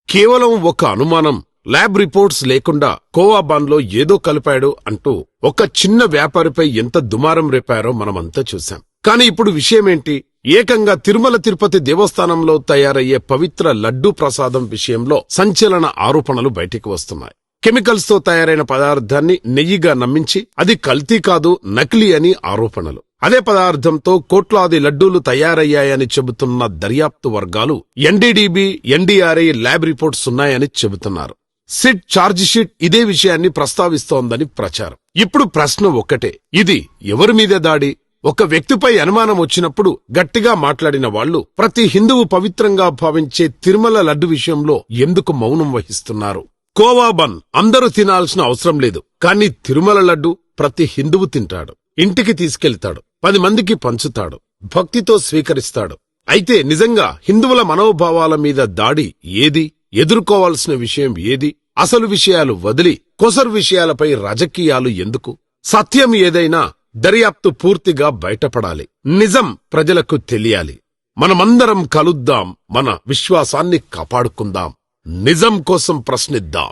కేవలం ఒక అనుమానం, ల్యాబ్ రిపోర్ట్స్ లేకుండా కోవాబాన్లో ఏదో కలిపాడు అంటూ ఒక చిన్న వ్యాపారిపై ఎంత దుమారం రేపారో మనమంతా చూశాం. కానీ ఇప్పుడు విషయమేంటి? ఏకంగా తిరుమల తిరుపతి దేవస్థానంలో తయారయ్యే పవిత్ర లడ్డూ ప్రసాదం విషయంలో సంచలన ఆరోపణలు బయటికి వస్తున్నాయి. కెమికల్స్ తో తయారైన పదార్థాన్ని నెయ్యిగా నమ్మించి అది కల్తీ కాదు, నకిలీ అని ఆరోపణలు. అదే పదార్థంతో కోట్లాది లడ్డూలు తయారయ్యాయని చెబుతున్న దర్యాప్తు వర్గాలు ఎన్డీడీబీ, ఎన్డీఆర్ఐ ల్యాబ్ రిపోర్ట్స్ ఉన్నాయని చెబుతున్నారు. సిట్ ఛార్జిషీట్ ఇదే విషయాన్ని ప్రస్తావిస్తోందని ప్రచారం. ఇప్పుడు ప్రశ్న ఒక్కటే, ఇది ఎవరి మీద దాడి? ఒక వ్యక్తిపై అనుమానం వచ్చినప్పుడు గట్టిగా మాట్లాడిన వాళ్లు ప్రతి హిందువు పవిత్రంగా భావించే తిరుమల లడ్డు విషయంలో ఎందుకు మౌనం వహిస్తున్నారు? కోవాబన్ అందరూ తినాల్సిన అవసరం లేదు, కానీ తిరుమల లడ్డు ప్రతి హిందువు తింటాడు, ఇంటికి తీసుకెళ్తాడు, 10 మందికి పంచుతాడు, భక్తితో స్వీకరిస్తాడు. అయితే నిజంగా హిందువుల మనోభావాల మీద దాడి ఏది? ఎదుర్కోవాల్సిన విషయం ఏది? అసలు విషయాలు వదిలి కొసరు విషయాలపై రాజకీయాలు ఎందుకు? సత్యం ఏదైనా దర్యాప్తు పూర్తిగా బయటపడాలి. నిజం ప్రజలకు తెలియాలి. మనమందరం కలుద్దాం, మన విశ్వాసాన్ని కాపాడుకుందాం, నిజం కోసం ప్రశ్నిద్దాం.